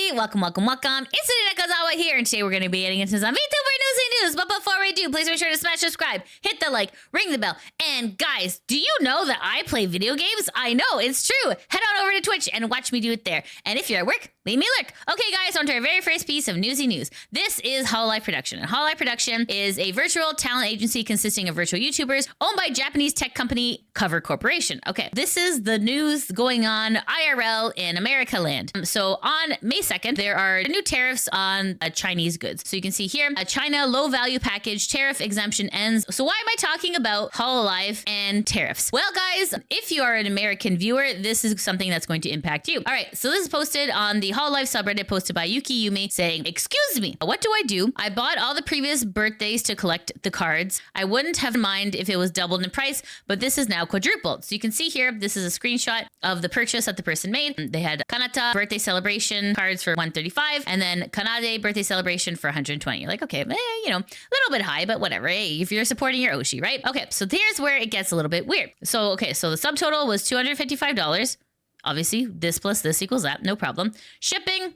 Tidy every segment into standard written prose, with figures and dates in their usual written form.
everybody! Welcome, welcome, welcome. It's Nakazawa here, and today we're going to be getting into some VTuber news. But before we do, please make sure to smash subscribe, hit the like, ring the bell. And guys, do you know that I play video games? I know, it's true. Head on over to Twitch and watch me do it there. And if you're at work, leave me a lurk. Okay, guys, on to our very first piece of Newsy news. This is HOLOLIVE Production. And HOLOLIVE Production is a virtual talent agency consisting of virtual YouTubers owned by Japanese tech company Cover Corporation. Okay, this is the news going on IRL in America land. So on May 2nd, there are new tariffs on Chinese goods. So you can see here, a China low value package tariff exemption ends. So why am I talking about HOLOLIVE and tariffs? Well, guys, if you are an American viewer, this is something that's going to impact you. All right, so this is posted on the HOLOLIVE subreddit posted by Yuki Yumi saying, excuse me, what do I do? I bought all the previous birthdays to collect the cards. I wouldn't have mind if it was doubled in price, but this is now quadrupled. So you can see here, this is a screenshot of the purchase that the person made. They had Kanata birthday celebration cards for $135 and then Kanade birthday celebration for $120. You're like, okay, you know, a little bit high, but whatever. Hey, if you're supporting your Oshi, right? Okay, so here's where it gets a little bit weird. So, okay, so the subtotal was $255. Obviously, this plus this equals that, no problem. Shipping,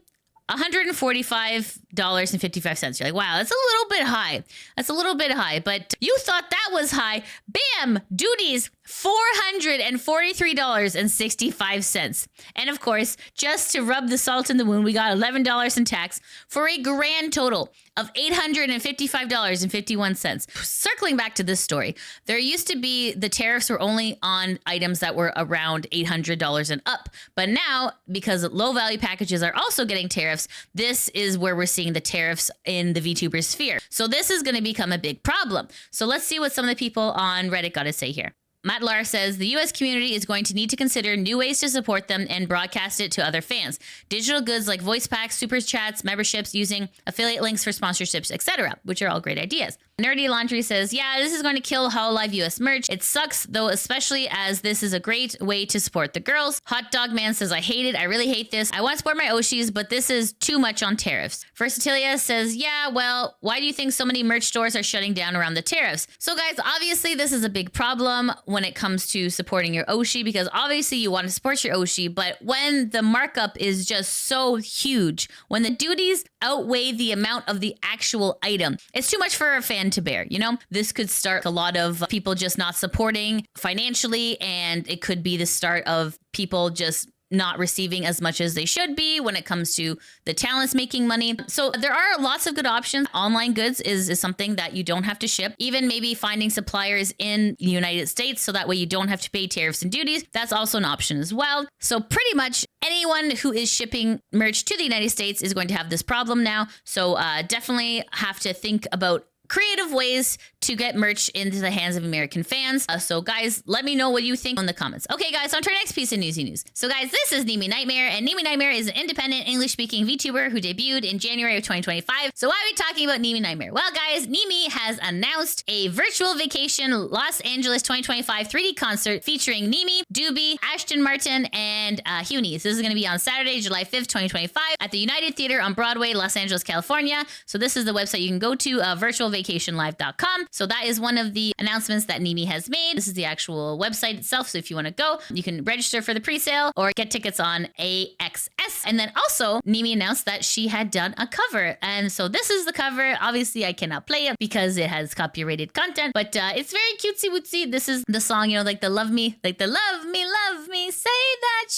$145.55. You're like, wow, that's a little bit high. That's a little bit high, but you thought that was high. Bam! Duties, $443.65. And of course, just to rub the salt in the wound, we got $11 in tax for a grand total of $855.51. Circling back to this story, there used to be the tariffs were only on items that were around $800 and up. But now, because low value packages are also getting tariffs, this is where we're seeing the tariffs in the VTuber sphere. So this is going to become a big problem. So let's see what some of the people on Reddit got to say here. Matt Lar says the U.S. community is going to need to consider new ways to support them and broadcast it to other fans. Digital goods like voice packs, super chats, memberships, using affiliate links for sponsorships, etc., which are all great ideas. Nerdy Laundry says, yeah, this is going to kill HOLOLIVE US merch. It sucks, though, especially as this is a great way to support the girls. Hot Dog Man says, I hate it. I really hate this. I want to support my Oshis, but this is too much on tariffs. Versatilia says, yeah, well, why do you think so many merch stores are shutting down around the tariffs? So, guys, obviously, this is a big problem when it comes to supporting your Oshi, because obviously you want to support your Oshi, but when the markup is just so huge, when the duties outweigh the amount of the actual item, it's too much for a fan to bear, you know? This could start a lot of people just not supporting financially, and it could be the start of people just not receiving as much as they should be when it comes to the talents making money. So there are lots of good options. Online goods is something that you don't have to ship. Even maybe finding suppliers in the United States so that way you don't have to pay tariffs and duties. That's also an option as well. So pretty much anyone who is shipping merch to the United States is going to have this problem now. So definitely have to think about creative ways to get merch into the hands of American fans. So guys, let me know what you think in the comments. Okay guys, on to our next piece of Newsy news. So guys, this is Nimi Nightmare, and Nimi Nightmare is an independent English-speaking VTuber who debuted in January of 2025. So why are we talking about Nimi Nightmare? Well guys, Nimi has announced a virtual vacation Los Angeles 2025 3D concert featuring Nimi, Doobie, Ashton Martin, and Hunies. This is going to be on Saturday, July 5th, 2025 at the United Theater on Broadway, Los Angeles, California. So this is the website you can go to, virtualvacationlive.com. So that is one of the announcements that Nimi has made. This is the actual website itself. So if you want to go, you can register for the pre-sale or get tickets on AXS. And then also Nimi announced that she had done a cover. And so this is the cover. Obviously I cannot play it because it has copyrighted content, but it's very cutesy wootsy. This is the song, you know, like the love me, say that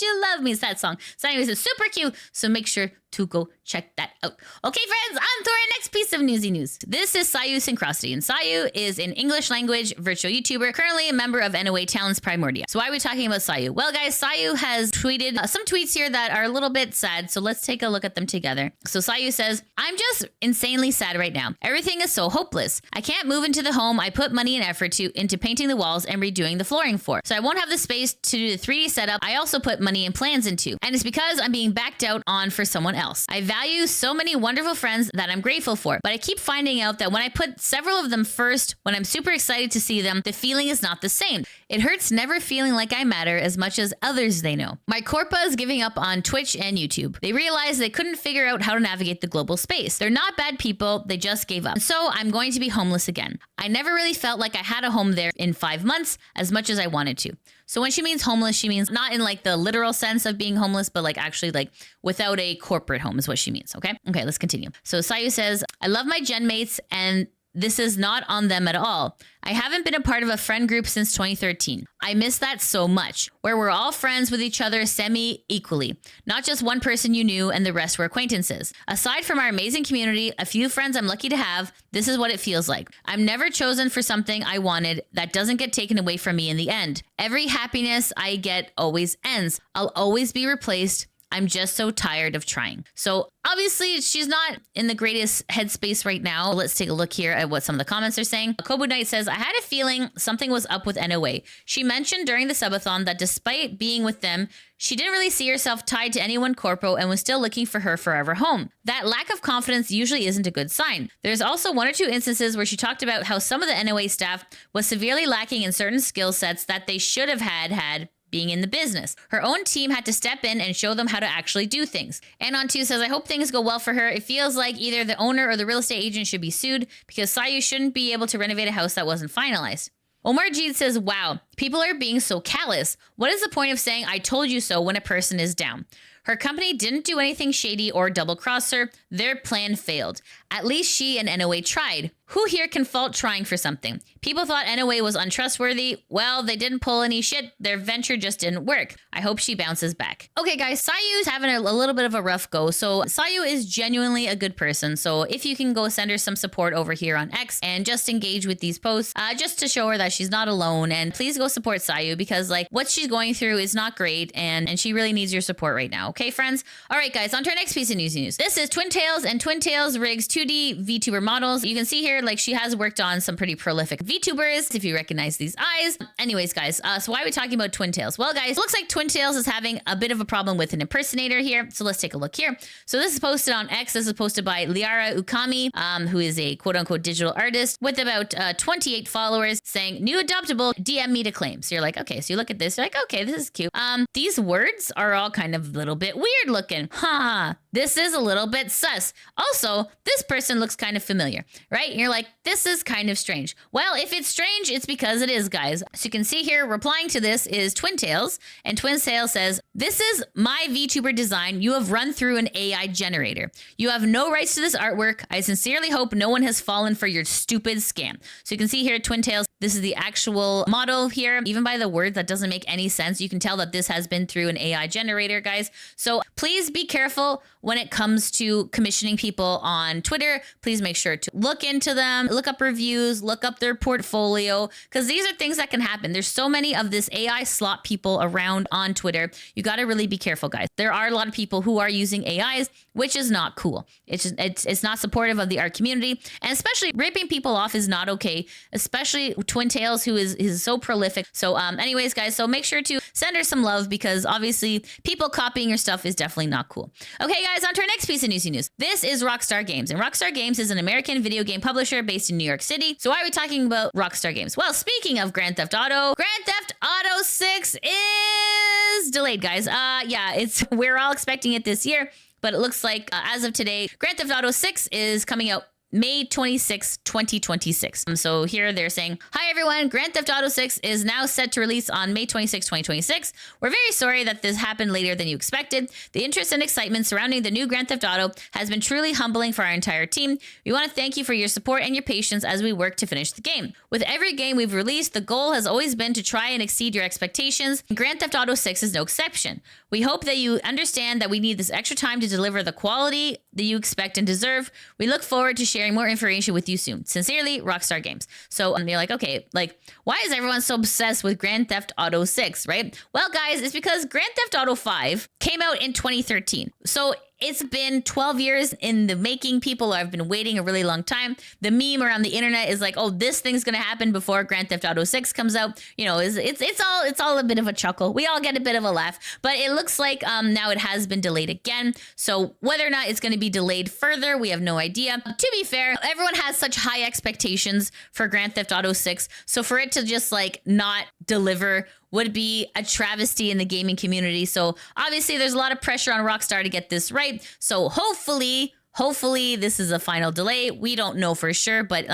you love me. It's that song. So anyways, it's super cute. So make sure to go check that out. Okay, friends, on to our next piece of Newsy news. This is Sayu Sincronisity, and Sayu is an English language virtual YouTuber, currently a member of NOA Talents Primordia. So why are we talking about Sayu? Well, guys, Sayu has tweeted some tweets here that are a little bit sad, so let's take a look at them together. So Sayu says, I'm just insanely sad right now. Everything is so hopeless. I can't move into the home I put money and effort into painting the walls and redoing the flooring for. So I won't have the space to do the 3D setup I also put money and plans into. And it's because I'm being backed out on for someone else. I value so many wonderful friends that I'm grateful for, but I keep finding out that when I put several of them first, when I'm super excited to see them, the feeling is not the same. It hurts never feeling like I matter as much as others they know. My Corpa is giving up on Twitch and YouTube. They realized they couldn't figure out how to navigate the global space. They're not bad people, they just gave up. So I'm going to be homeless again. I never really felt like I had a home there in 5 months as much as I wanted to. So when she means homeless, she means not in like the literal sense of being homeless, but like actually like without a corporate home is what she means. Okay. Okay, let's continue. So Sayu says, I love my gen mates and this is not on them at all. I haven't been a part of a friend group since 2013. I miss that so much, where we're all friends with each other semi-equally, not just one person you knew and the rest were acquaintances. Aside from our amazing community, a few friends I'm lucky to have, this is what it feels like. I'm never chosen for something I wanted that doesn't get taken away from me in the end. Every happiness I get always ends. I'll always be replaced. I'm just so tired of trying. So obviously she's not in the greatest headspace right now. Let's take a look here at what some of the comments are saying. Kobu Knight says, I had a feeling something was up with NOA. She mentioned during the subathon that despite being with them, she didn't really see herself tied to anyone corpo and was still looking for her forever home. That lack of confidence usually isn't a good sign. There's also one or two instances where she talked about how some of the NOA staff was severely lacking in certain skill sets that they should have had being in the business. Her own team had to step in and show them how to actually do things. Anon2 says, I hope things go well for her. It feels like either the owner or the real estate agent should be sued because Sayu shouldn't be able to renovate a house that wasn't finalized. Omar Jeed says, wow, people are being so callous. What is the point of saying I told you so when a person is down? Her company didn't do anything shady or double cross her. Their plan failed. At least she and NOA tried. Who here can fault trying for something? People thought NOA was untrustworthy. Well, they didn't pull any shit. Their venture just didn't work. I hope she bounces back. Okay, guys, Sayu's having a little bit of a rough go. So Sayu is genuinely a good person. So if you can go send her some support over here on X and just engage with these posts, just to show her that she's not alone. And please go support Sayu because like what she's going through is not great. And she really needs your support right now. Okay, friends? All right, guys, on to our next piece of news. This is Twin Tails and Twin Tails rigs 2D VTuber models. You can see here, like she has worked on some pretty prolific VTubers, if you recognize these eyes. Anyways, guys, so why are we talking about Twin Tails? Well, guys, it looks like Twin Tails is having a bit of a problem with an impersonator here. So let's take a look here. So this is posted on X. This is posted by Liara Ukami, who is a quote-unquote digital artist with about 28 followers saying, new adoptable, DM me to claim. So you're like, okay, so you look at this, you're like, okay, this is cute. These words are all kind of a little bit weird looking. This is a little bit sus. Also, this person looks kind of familiar, right? And you're like, this is kind of strange. Well, if it's strange, it's because it is, guys. So you can see here, replying to this is Twin Tails, and Twin Tails says, this is my VTuber design you have run through an AI generator. You have no rights to this artwork. I sincerely hope no one has fallen for your stupid scam. So you can see here, Twin Tails, this is the actual model here. Even by the word, that doesn't make any sense. You can tell that this has been through an AI generator, guys. So please be careful when it comes to commissioning people on Twitter. Please make sure to look into them, look up reviews, look up their portfolio, because these are things that can happen. There's so many of this AI slot people around on Twitter. You got to really be careful, guys. There are a lot of people who are using AIs, which is not cool. It's not supportive of the art community, and especially ripping people off is not okay, especially Twin Tails, who is so prolific. So anyways, guys, so make sure to send her some love because obviously people copying your stuff is definitely not cool. Okay, guys, on to our next piece of Newsy news. This is Rockstar Games, and Rockstar Games is an American video game publisher based in New York City. So why are we talking about Rockstar Games? Well, speaking of Grand Theft Auto, Grand Theft Auto 6 is delayed, guys. Yeah, we're all expecting it this year, but it looks like as of today, Grand Theft Auto 6 is coming out May 26, 2026. So here they're saying, hi everyone, Grand Theft Auto 6 is now set to release on May 26, 2026. We're very sorry that this happened later than you expected. The interest and excitement surrounding the new Grand Theft Auto has been truly humbling for our entire team. We want to thank you for your support and your patience as we work to finish the game. With every game we've released, the goal has always been to try and exceed your expectations, and Grand Theft Auto 6 is no exception. We hope that you understand that we need this extra time to deliver the quality that you expect and deserve. We look forward to sharing more information with you soon. Sincerely, Rockstar Games. So they're like, okay, like, why is everyone so obsessed with Grand Theft Auto 6, right? Well, guys, it's because Grand Theft Auto 5 came out in 2013. So it's been 12 years in the making. People have been waiting a really long time. The meme around the internet is like, oh, this thing's gonna happen before Grand Theft Auto 6 comes out. You know, it's all a bit of a chuckle. We all get a bit of a laugh. But it looks like now it has been delayed again. So whether or not it's gonna be delayed further, we have no idea. To be fair, everyone has such high expectations for Grand Theft Auto 6. So for it to just like not deliver would be a travesty in the gaming community. So obviously there's a lot of pressure on Rockstar to get this right. So hopefully Hopefully this is a final delay. We don't know for sure, but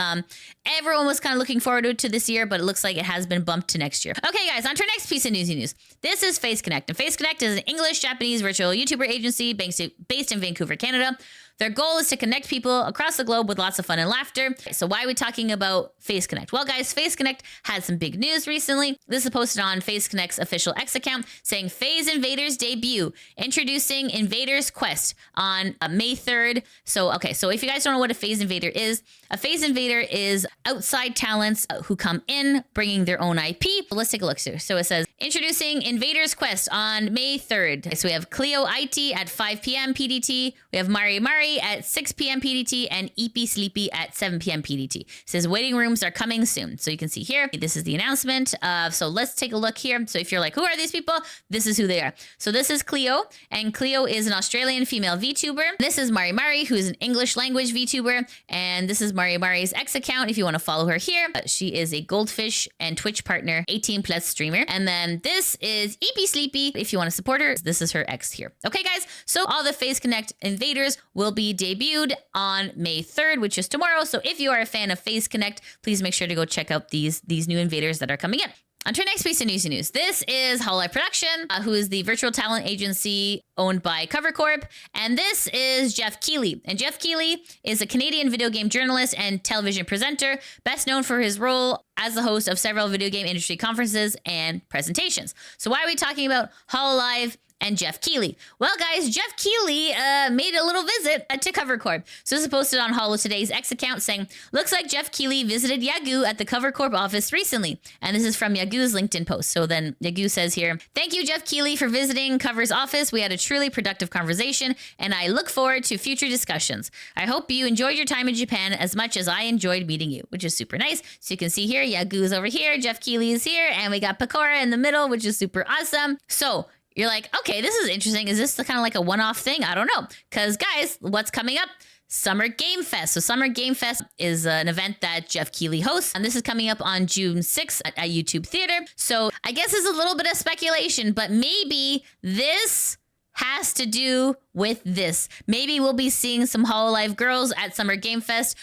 everyone was kind of looking forward to this year, but it looks like it has been bumped to next year. Okay, guys, on to our next piece of Newsy news. This is Phase Connect, and Phase Connect is an English-Japanese virtual YouTuber agency based in Vancouver, Canada. Their goal is to connect people across the globe with lots of fun and laughter. So why are we talking about Phase Connect? Well, guys, Phase Connect had some big news recently. This is posted on Phase Connect's official X account saying Phase Invaders debut, introducing Invaders Quest on May 3rd. So if you guys don't know what a Phase Invader is, a Phase Invader is outside talents who come in bringing their own IP. Let's take a look here. So it says, introducing Invaders Quest on May 3rd. So we have Cleo IT at 5 p.m. PDT. We have Mari at 6 p.m. PDT and Eepy Sleepy at 7 p.m. PDT. It says waiting rooms are coming soon. So you can see here, this is the announcement. So let's take a look here. So if you're like, who are these people? This is who they are. So this is Cleo, and Cleo is an Australian female VTuber. This is Mari, who is an English language VTuber. And this is Mari's X account if you want to follow her here. She is a Goldfish and Twitch partner, 18 plus streamer. And then this is Eepy Sleepy if you want to support her. This is her X here. Okay, guys. So all the Phase Connect Invaders will be debuted on May 3rd, which is tomorrow. So if you are a fan of Phase Connect, please make sure to go check out these new invaders that are coming in. On to our next piece of Newsy news. This is HOLOLIVE Production, who is the virtual talent agency owned by Cover Corp. And this is Jeff Keighley. And Jeff Keighley is a Canadian video game journalist and television presenter, best known for his role as the host of several video game industry conferences and presentations. So why are we talking about HOLOLIVE and Jeff Keighley? Well, guys, Jeff Keighley made a little visit to Cover Corp. So this is posted on Holo Today's X account saying, looks like Jeff Keighley visited Yagoo at the Cover Corp office recently. And this is from Yagoo's LinkedIn post. So then Yagoo says here, thank you, Jeff Keighley, for visiting Cover's office. We had a truly productive conversation, and I look forward to future discussions. I hope you enjoyed your time in Japan as much as I enjoyed meeting you, which is super nice. So you can see here, Yagoo's over here, Jeff Keighley is here, and we got Pecora in the middle, which is super awesome. So you're like, okay, this is interesting. Is this kind of like a one-off thing? I don't know. Because, guys, what's coming up? Summer Game Fest. So Summer Game Fest is an event that Jeff Keighley hosts. And this is coming up on June 6th at YouTube Theater. So I guess it's a little bit of speculation, but maybe this has to do with this. Maybe we'll be seeing some HOLOLIVE girls at Summer Game Fest.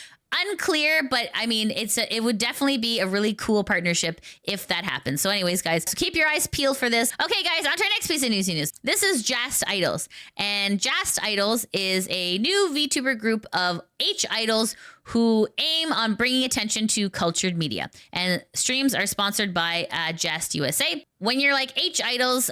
Unclear, but I mean, it would definitely be a really cool partnership if that happens. So anyways, guys, so keep your eyes peeled for this. Okay, guys, on to our next piece of news. This is JAST Idols. And JAST Idols is a new VTuber group of H idols who aim on bringing attention to cultured media. And streams are sponsored by JAST USA. When you're like H idols,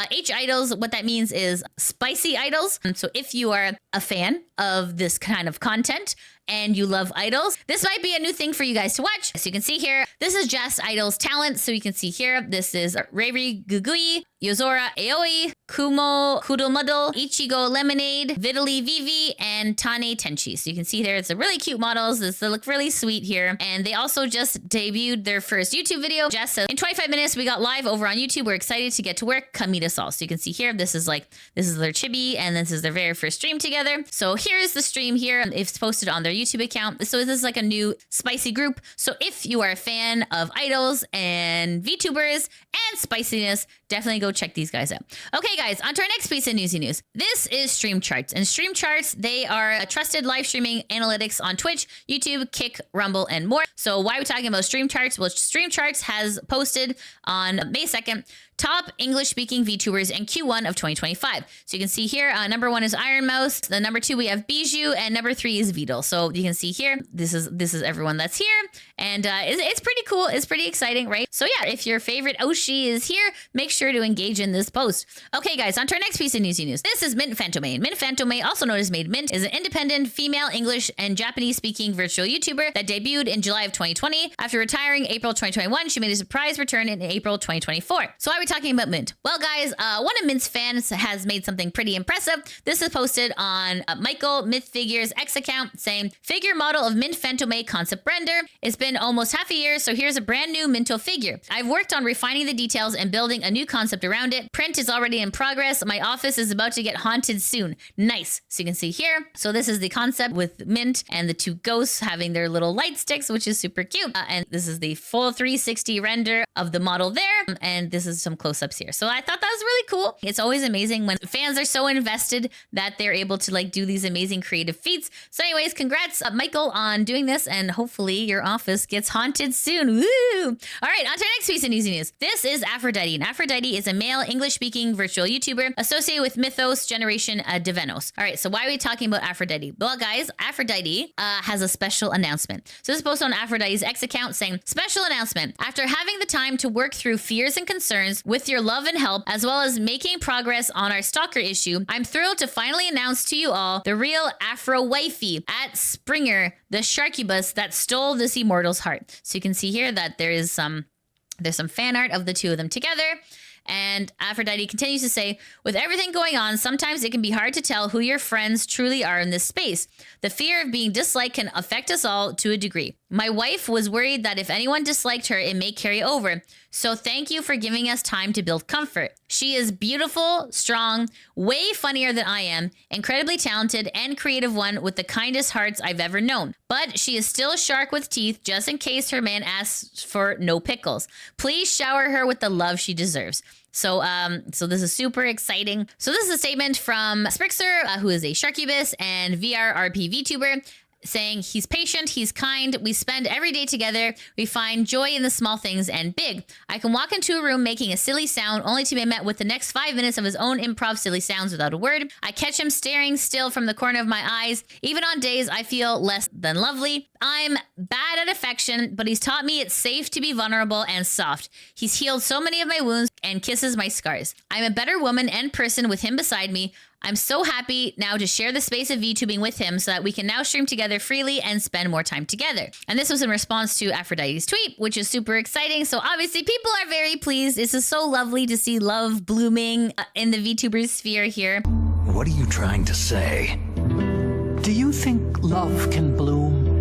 what that means is spicy idols. And so if you are a fan of this kind of content and you love idols, this might be a new thing for you guys to watch. So you can see here, this is JAST Idols talent. So you can see here, this is Reiri Gugui, Yozora Aoi, Kumo Kudomuddle, Ichigo Lemonade, Vitali Vivi, and Tane Tenchi. So you can see there, it's a really cute models. They look really sweet here. And they also just debuted their first YouTube video. Jess says, in 25 minutes, we got live over on YouTube. We're excited to get to work. Come meet us all. So you can see here, this is their chibi, and this is their very first stream together. So here's the stream here. It's posted on their YouTube account. So this is like a new spicy group. So if you are a fan of idols and VTubers and spiciness, definitely go check these guys out. Okay, guys, on to our next piece of Newsy news. This is Stream Charts. And Stream Charts, they are a trusted live streaming analytics on Twitch, YouTube, Kick, Rumble, and more. So why are we talking about Stream Charts? Well, Stream Charts has posted on May 2nd, top English-speaking VTubers in Q1 of 2025. So you can see here, number 1 is Iron Mouse. The number 2, we have Bijou, and number 3 is Vidal. So you can see here, this is everyone that's here, and it's pretty cool. It's pretty exciting, right? So yeah, if your favorite Oshi is here, make sure to engage in this post. Okay, guys, on to our next piece of Newsy news. This is Mint FANTOME. Mint FANTOME, also known as Made Mint, is an independent female English and Japanese-speaking virtual YouTuber that debuted in July of 2020. After retiring April 2021, she made a surprise return in April 2024. So why are we talking about Mint? Well, guys, one of Mint's fans has made something pretty impressive. This is posted on MIKO Myth Figures X account saying, figure model of Mint FANTOME concept render. It's been almost half a year, so here's a brand new Minto figure. I've worked on refining the details and building a new concept around it. Print is already in progress. My office is about to get haunted soon. Nice. So you can see here. So this is the concept with Mint and the 2 ghosts having their little light sticks, which is super cute. And this is the full 360 render of the model there. And this is some some close-ups here. So I thought that was really cool. It's always amazing when fans are so invested that they're able to like do these amazing creative feats. So anyways, congrats Michael on doing this, and hopefully your office gets haunted soon. Woo! All right, on to our next piece of Newsy News. This is Aphrodite, and Aphrodite is a male English-speaking virtual YouTuber associated with Mythos Generation Devenos. All right, so why are we talking about Aphrodite? Well, guys, Aphrodite has a special announcement. So this is posted on Aphrodite's X account saying, special announcement. After having the time to work through fears and concerns with your love and help, as well as making progress on our stalker issue, I'm thrilled to finally announce to you all the real Afro wifey at Springer, the Sharkubus that stole this immortal's heart. So you can see here that there's some fan art of the two of them together. And Aphrodite continues to say, with everything going on, sometimes it can be hard to tell who your friends truly are in this space. The fear of being disliked can affect us all to a degree. My wife was worried that if anyone disliked her, it may carry over. So thank you for giving us time to build comfort. She is beautiful, strong, way funnier than I am, incredibly talented and creative one with the kindest hearts I've ever known. But she is still a shark with teeth just in case her man asks for no pickles. Please shower her with the love she deserves. So this is super exciting. So this is a statement from Sprixer, who is a Sharkubus and VRRP VTuber, saying he's patient, he's kind, we spend every day together, we find joy in the small things and big. I can walk into a room making a silly sound only to be met with the next 5 minutes of his own improv silly sounds without a word. I catch him staring still from the corner of my eyes, even on days I feel less than lovely. I'm bad at affection, but he's taught me it's safe to be vulnerable and soft. He's healed so many of my wounds and kisses my scars. I'm a better woman and person with him beside me. I'm so happy now to share the space of VTubing with him so that we can now stream together freely and spend more time together. And this was in response to Aphrodite's tweet, which is super exciting. So obviously people are very pleased. This is so lovely to see love blooming in the VTuber sphere here. What are you trying to say? Do you think love can bloom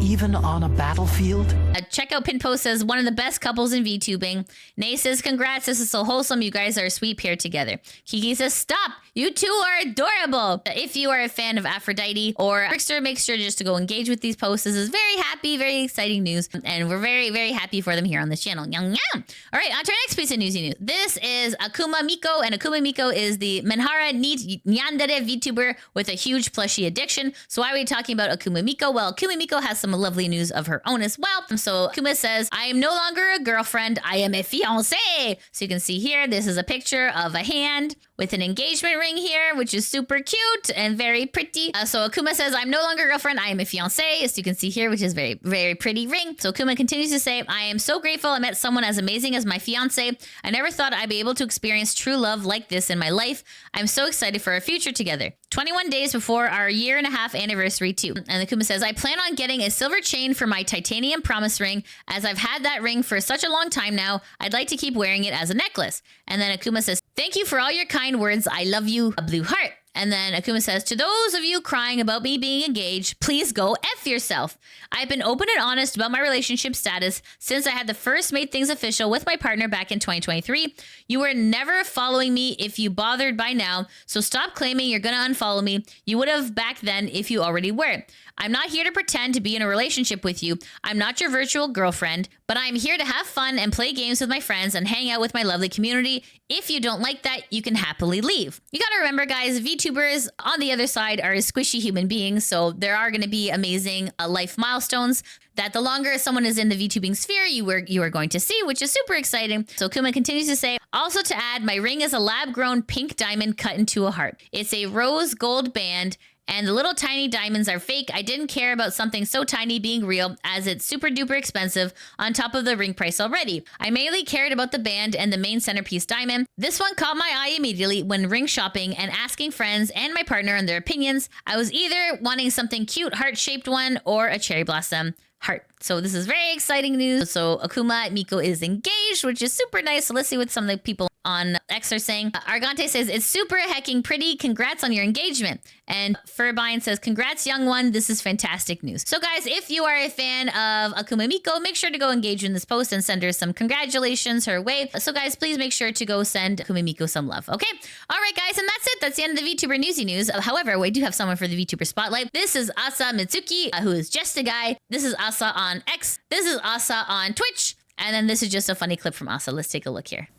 even on a battlefield? Checkout pin post says, one of the best couples in VTubing. Nay says, congrats, this is so wholesome. You guys are a sweet pair together. Kiki says, stop. You two are adorable. If you are a fan of Aphrodite or Trickster, make sure just to go engage with these posts. This is very happy, very exciting news. And we're very, very happy for them here on this channel. Yum, yum. All right, on to our next piece of newsy news. This is AKUMA MIKO, and AKUMA MIKO is the Menhara Neat Nyandere VTuber with a huge plushie addiction. So why are we talking about AKUMA MIKO? Well, AKUMA MIKO has some lovely news of her own as well. So AKUMA says, I am no longer a girlfriend, I am a fiancé. So you can see here, this is a picture of a hand with an engagement ring here, which is super cute and very pretty. So AKUMA says, I'm no longer a girlfriend, I am a fiancé, as you can see here, which is very, very pretty ring. So AKUMA continues to say, I am so grateful I met someone as amazing as my fiancé. I never thought I'd be able to experience true love like this in my life. I'm so excited for our future together. 21 days before our 1.5 year anniversary too. And AKUMA says, I plan on getting a silver chain for my titanium promise ring. As I've had that ring for such a long time now, I'd like to keep wearing it as a necklace. And then AKUMA says, thank you for all your kind words. I love you, a blue heart. And then AKUMA says, to those of you crying about me being engaged, please go F yourself. I've been open and honest about my relationship status since I had the first made things official with my partner back in 2023. You were never following me if you bothered by now, so stop claiming you're gonna unfollow me. You would have back then if you already were. I'm not here to pretend to be in a relationship with you. I'm not your virtual girlfriend, but I'm here to have fun and play games with my friends and hang out with my lovely community. If you don't like that, you can happily leave. You gotta remember, guys, VTubers on the other side are squishy human beings, so there are gonna be amazing life milestones that the longer someone is in the VTubing sphere, you are going to see, which is super exciting. So AKUMA continues to say, also to add, my ring is a lab-grown pink diamond cut into a heart. It's a rose gold band, and the little tiny diamonds are fake. I didn't care about something so tiny being real, as it's super duper expensive on top of the ring price already. I mainly cared about the band and the main centerpiece diamond. This one caught my eye immediately when ring shopping and asking friends and my partner on their opinions. I was either wanting something cute heart-shaped one or a cherry blossom heart. So this is very exciting news. So AKUMA MIKO is engaged, which is super nice. So let's see what some of the people on X are saying. Argante says, it's super hecking pretty. Congrats on your engagement. And Furbind says, congrats, young one. This is fantastic news. So guys, if you are a fan of AKUMA MIKO, make sure to go engage in this post and send her some congratulations her way. So guys, please make sure to go send AKUMA MIKO some love. Okay. All right, guys. And that's it. That's the end of the VTuber newsy news. However, we do have someone for the VTuber spotlight. This is Asa MITSUKI, who is just a guy. This is Asa on X. This is Asa on Twitch. And then this is just a funny clip from Asa. Let's take a look here.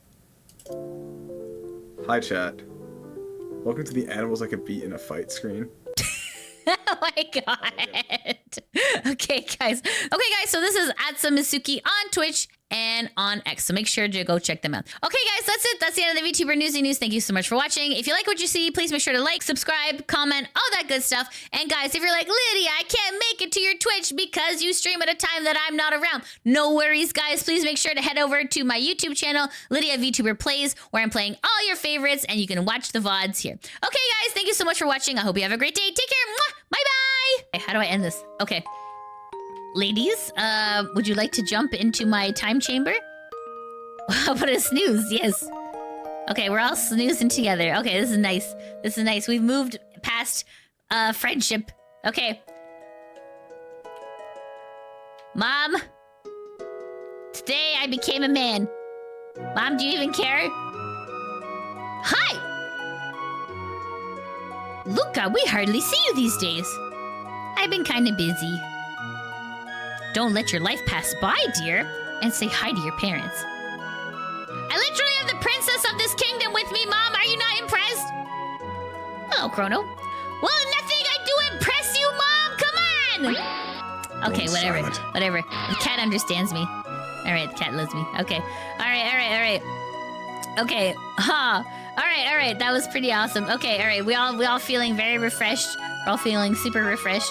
Hi, chat. Welcome to the animals I could beat in a fight screen. Oh my god. Okay, guys. So this is at MITSUKI on Twitch and on X. So make sure to go check them out. Okay, guys, that's it. That's the end of the VTuber Newsy News. Thank you so much for watching. If you like what you see, please make sure to like, subscribe, comment, all that good stuff. And guys, if you're like, Lydia, I can't make it to your Twitch because you stream at a time that I'm not around. No worries, guys. Please make sure to head over to my YouTube channel, Lydia VTuber Plays, where I'm playing all your favorites and you can watch the VODs here. Okay, guys, thank you so much for watching. I hope you have a great day. Take care. Mwah! Bye-bye. How do I end this? Okay. Ladies, would you like to jump into my time chamber? How about a snooze? Yes. Okay, we're all snoozing together. Okay, this is nice. This is nice. We've moved past friendship. Okay. Mom, today I became a man. Mom, do you even care? Hi! Luca, we hardly see you these days. I've been kind of busy. Don't let your life pass by, dear, and say hi to your parents. I literally have the princess of this kingdom with me, Mom. Are you not impressed? Oh, Chrono. Well, nothing I do impress you, Mom. Come on. Okay, whatever. Silent. Whatever. The cat understands me. All right, the cat loves me. Okay. All right. Okay. Huh. All right. That was pretty awesome. Okay. All right. We all feeling very refreshed. We're all feeling super refreshed.